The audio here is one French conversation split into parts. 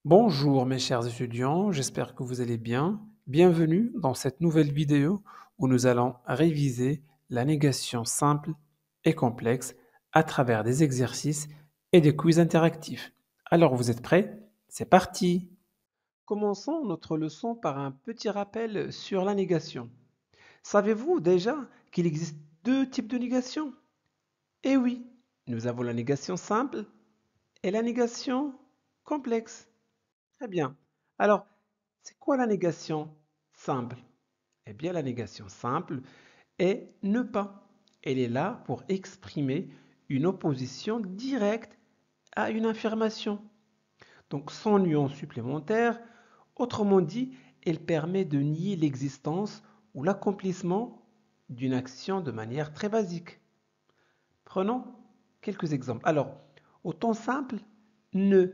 Bonjour mes chers étudiants, j'espère que vous allez bien. Bienvenue dans cette nouvelle vidéo où nous allons réviser la négation simple et complexe à travers des exercices et des quiz interactifs. Alors vous êtes prêts? C'est parti! Commençons notre leçon par un petit rappel sur la négation. Savez-vous déjà qu'il existe deux types de négation? Eh oui, nous avons la négation simple et la négation complexe. Très bien. Alors, c'est quoi la négation simple? Eh bien, la négation simple est ne pas. Elle est là pour exprimer une opposition directe à une affirmation. Donc, sans nuance supplémentaire, autrement dit, elle permet de nier l'existence ou l'accomplissement d'une action de manière très basique. Prenons quelques exemples. Alors, au temps simple, ne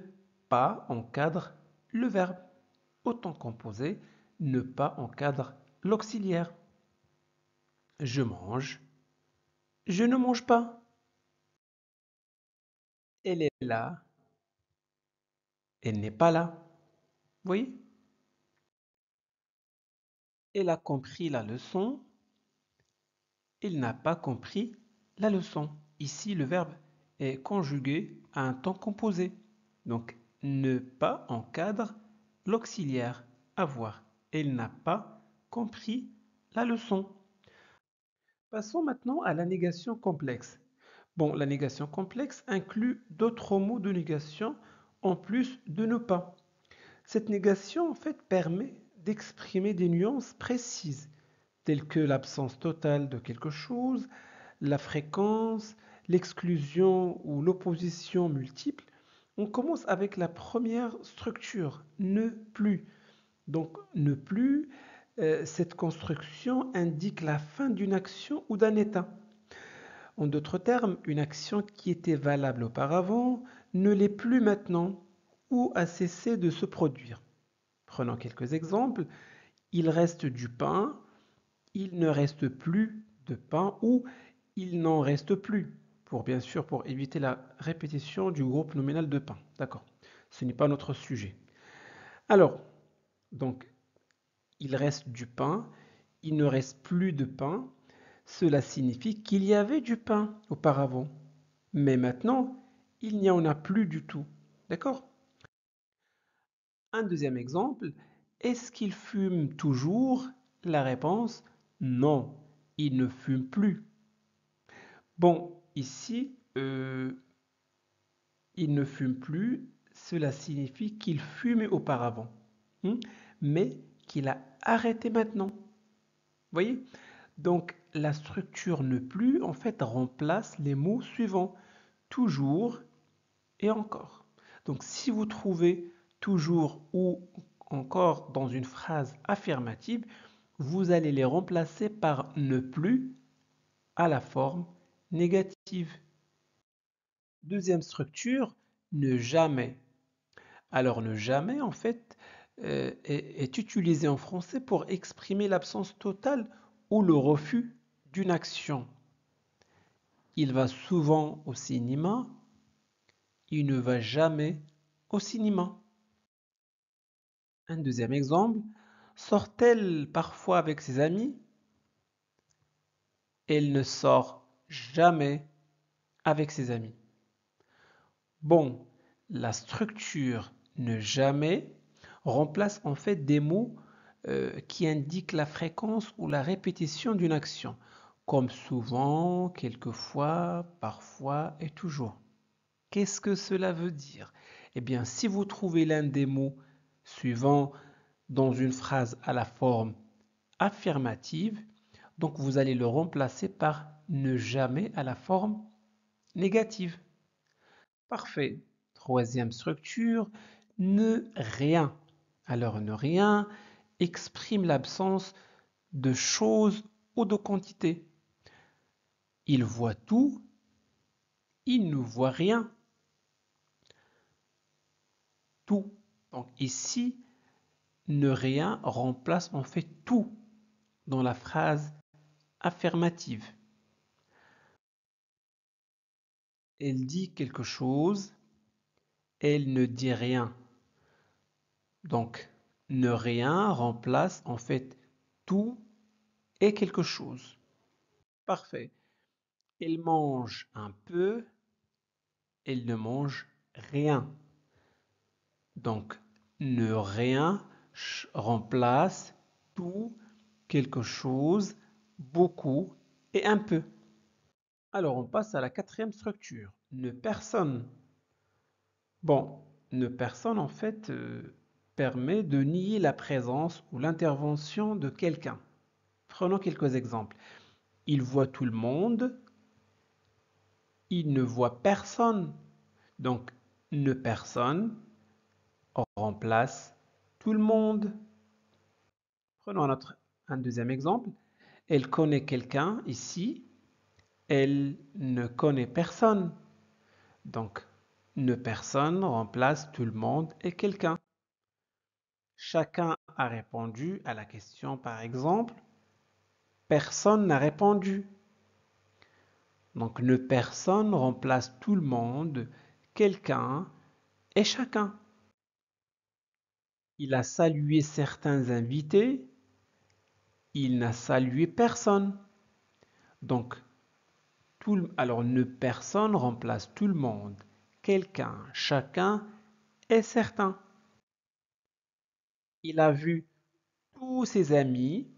pas encadre le verbe. Au temps composé, ne pas encadre l'auxiliaire. Je mange, je ne mange pas. Elle est là, elle n'est pas là. Vous voyez? Elle a compris la leçon, il n'a pas compris la leçon. Ici, le verbe est conjugué à un temps composé. Donc, ne pas encadre l'auxiliaire. Avoir. Elle n'a pas compris la leçon. Passons maintenant à la négation complexe. Bon, la négation complexe inclut d'autres mots de négation en plus de ne pas. Cette négation, en fait, permet d'exprimer des nuances précises, telles que l'absence totale de quelque chose, la fréquence, l'exclusion ou l'opposition multiple. On commence avec la première structure, ne plus. Donc, ne plus, cette construction indique la fin d'une action ou d'un état. En d'autres termes, une action qui était valable auparavant ne l'est plus maintenant ou a cessé de se produire. Prenons quelques exemples. Il reste du pain, il ne reste plus de pain ou il n'en reste plus. Bien sûr, pour éviter la répétition du groupe nominal de pain. D'accord. Ce n'est pas notre sujet. Alors, donc, il reste du pain, il ne reste plus de pain. Cela signifie qu'il y avait du pain auparavant. Mais maintenant, il n'y en a plus du tout. D'accord? Un deuxième exemple, est-ce qu'il fume toujours? La réponse, non, il ne fume plus. Bon, ici, il ne fume plus, cela signifie qu'il fumait auparavant, hein, mais qu'il a arrêté maintenant. Vous voyez? Donc, la structure ne plus, en fait, remplace les mots suivants. Toujours et encore. Donc, si vous trouvez toujours ou encore dans une phrase affirmative, vous allez les remplacer par ne plus à la forme négative. Deuxième structure, ne jamais. Alors, ne jamais, en fait, est utilisé en français pour exprimer l'absence totale ou le refus d'une action. Il va souvent au cinéma, il ne va jamais au cinéma. Un deuxième exemple, sort-elle parfois avec ses amis? Elle ne sort jamais avec ses amis. Bon, la structure ne jamais remplace en fait des mots qui indiquent la fréquence ou la répétition d'une action, comme souvent, quelquefois, parfois et toujours. Qu'est-ce que cela veut dire? Eh bien, si vous trouvez l'un des mots suivants dans une phrase à la forme affirmative, donc vous allez le remplacer par ne jamais à la forme négative. Parfait. Troisième structure, ne rien. Alors ne rien exprime l'absence de choses ou de quantité. Il voit tout, il ne voit rien. Tout. Donc ici, ne rien remplace en fait tout dans la phrase affirmative. Elle dit quelque chose, elle ne dit rien. Donc, ne rien remplace en fait tout et quelque chose. Parfait. Il mange un peu, il ne mange rien. Donc, ne rien remplace tout, quelque chose, beaucoup et un peu. Alors, on passe à la quatrième structure. Ne personne. Bon, ne personne, en fait, permet de nier la présence ou l'intervention de quelqu'un. Prenons quelques exemples. Il voit tout le monde, il ne voit personne. Donc, ne personne remplace tout le monde. Prenons un deuxième exemple. Elle connaît quelqu'un ici, elle ne connaît personne. Donc, ne personne remplace tout le monde et quelqu'un. Chacun a répondu à la question, par exemple. Personne n'a répondu. Donc, ne personne remplace tout le monde, quelqu'un et chacun. Il a salué certains invités, il n'a salué personne. Donc, alors ne personne remplace tout le monde, quelqu'un, chacun et certain. Il a vu tous ses amis,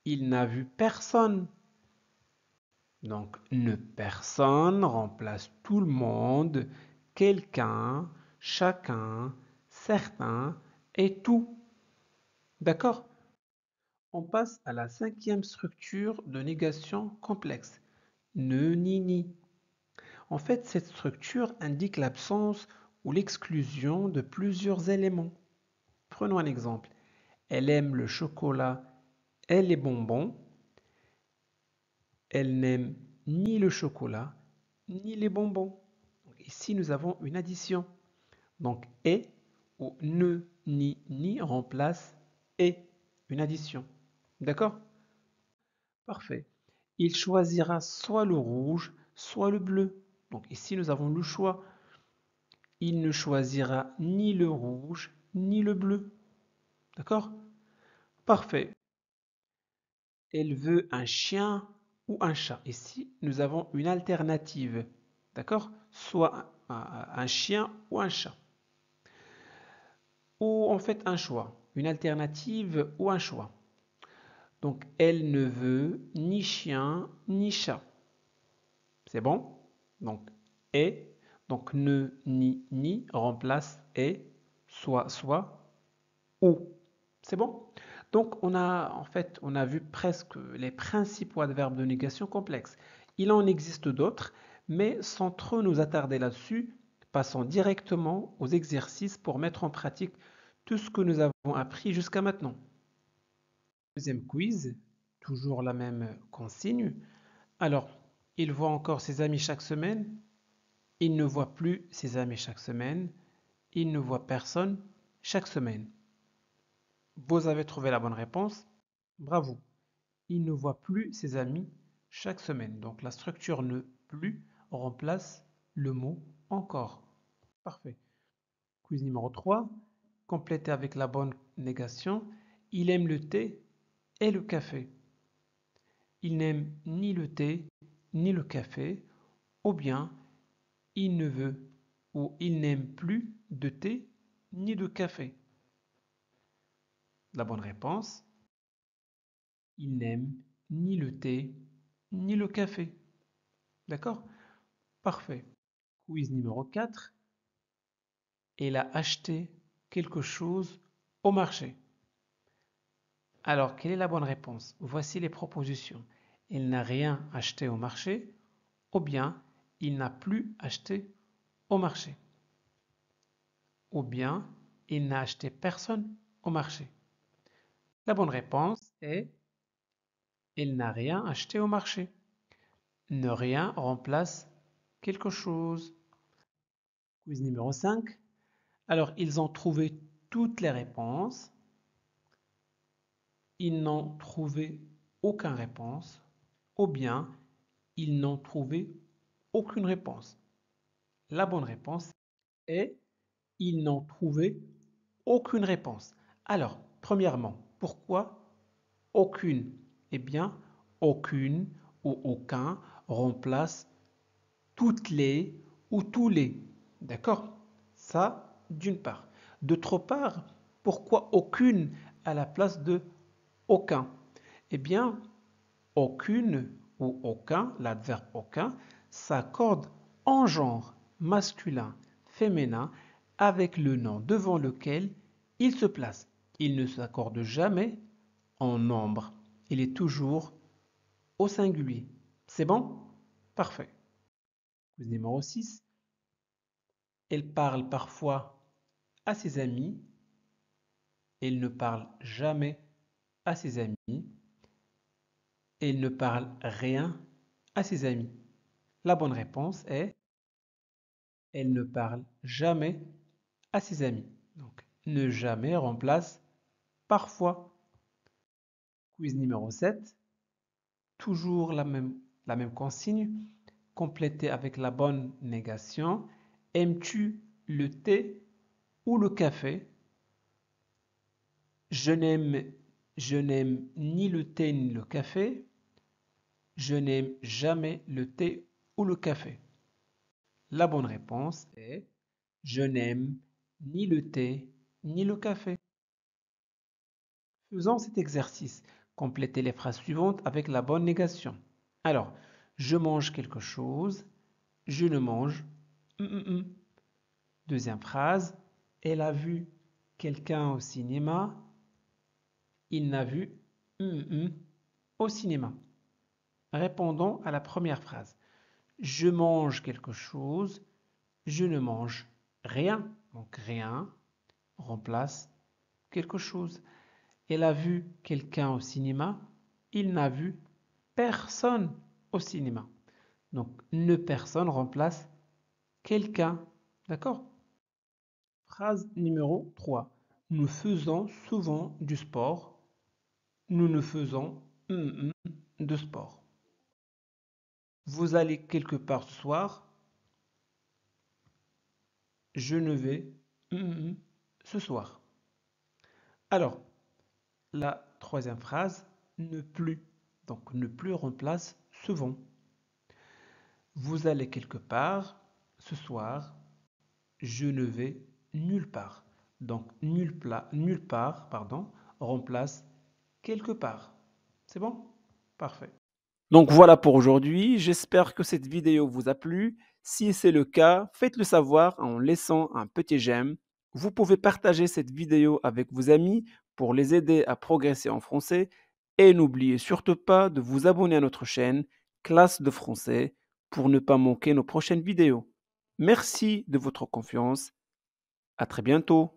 il n'a vu personne. Donc, ne personne remplace tout le monde, quelqu'un, chacun, certain et tout. D'accord? On passe à la cinquième structure de négation complexe. Ne, ni, ni. En fait, cette structure indique l'absence ou l'exclusion de plusieurs éléments. Prenons un exemple. Elle aime le chocolat et les bonbons. Elle n'aime ni le chocolat ni les bonbons. Ici, nous avons une addition. Donc, et ou ne, ni remplace et, une addition. D'accord? Parfait. Il choisira soit le rouge, soit le bleu. Donc ici, nous avons le choix. Il ne choisira ni le rouge, ni le bleu. D'accord? Parfait. Elle veut un chien ou un chat. Ici, nous avons une alternative. D'accord? Soit un chien ou un chat. Ou en fait un choix. Une alternative ou un choix. Donc, elle ne veut ni chien ni chat. C'est bon? Donc, et. Donc, ne, ni remplace et, soit, ou. C'est bon? Donc, on a vu presque les principaux adverbes de négation complexes. Il en existe d'autres, mais sans trop nous attarder là-dessus, passons directement aux exercices pour mettre en pratique tout ce que nous avons appris jusqu'à maintenant. Deuxième quiz, toujours la même consigne. Alors, il voit encore ses amis chaque semaine. Il ne voit plus ses amis chaque semaine. Il ne voit personne chaque semaine. Vous avez trouvé la bonne réponse. Bravo. Il ne voit plus ses amis chaque semaine. Donc la structure ne plus remplace le mot encore. Parfait. Quiz numéro 3. Complétez avec la bonne négation. Il aime le thé et le café. Il n'aime ni le thé ni le café, ou bien il ne veut ou il n'aime plus de thé ni de café. La bonne réponse, il n'aime ni le thé ni le café. D'accord? Parfait. Quiz numéro 4. Elle a acheté quelque chose au marché. Alors, quelle est la bonne réponse? Voici les propositions. Elle n'a rien acheté au marché, ou bien il n'a plus acheté au marché, ou bien il n'a acheté personne au marché. La bonne réponse est il n'a rien acheté au marché. Ne rien remplace quelque chose. Quiz numéro 5. Alors, ils ont trouvé toutes les réponses. Ils n'ont trouvé aucune réponse. Ou bien, ils n'ont trouvé aucune réponse. La bonne réponse est ils n'ont trouvé aucune réponse. Alors, premièrement, pourquoi aucune? Eh bien, aucune ou aucun remplace toutes les ou tous les. D'accord? Ça, d'une part. D'autre part, pourquoi aucune à la place de aucun? Eh bien, aucune ou aucun, l'adverbe aucun, s'accorde en genre masculin, féminin, avec le nom devant lequel il se place. Il ne s'accorde jamais en nombre. Il est toujours au singulier. C'est bon? Parfait. Numéro 6. Elle parle parfois à ses amis. Elle ne parle jamais à ses amis. Elle ne parle rien à ses amis. La bonne réponse est elle ne parle jamais à ses amis. Donc, ne jamais remplace parfois. Quiz numéro 7. Toujours la même consigne, complétée avec la bonne négation. Aimes-tu le thé ou le café? Je n'aime, je n'aime ni le thé ni le café. Je n'aime jamais le thé ou le café. La bonne réponse est je n'aime ni le thé ni le café. Faisons cet exercice. Complétez les phrases suivantes avec la bonne négation. Alors, je mange quelque chose. Je ne mange. Deuxième phrase. Elle a vu quelqu'un au cinéma. Il n'a vu au cinéma. Répondons à la première phrase. Je mange quelque chose. Je ne mange rien. Donc rien remplace quelque chose. Elle a vu quelqu'un au cinéma. Il n'a vu personne au cinéma. Donc, ne personne remplace quelqu'un. D'accord? Phrase numéro 3. Nous faisons souvent du sport. Nous ne faisons de sport. Vous allez quelque part ce soir. Je ne vais ce soir. Alors, la troisième phrase, ne plus. Donc, ne plus remplace souvent. Vous allez quelque part ce soir. Je ne vais nulle part. Donc, nulle part, remplace quelque part. C'est bon? Parfait. Donc voilà pour aujourd'hui. J'espère que cette vidéo vous a plu. Si c'est le cas, faites-le savoir en laissant un petit j'aime. Vous pouvez partager cette vidéo avec vos amis pour les aider à progresser en français. Et n'oubliez surtout pas de vous abonner à notre chaîne Classe de français pour ne pas manquer nos prochaines vidéos. Merci de votre confiance. À très bientôt.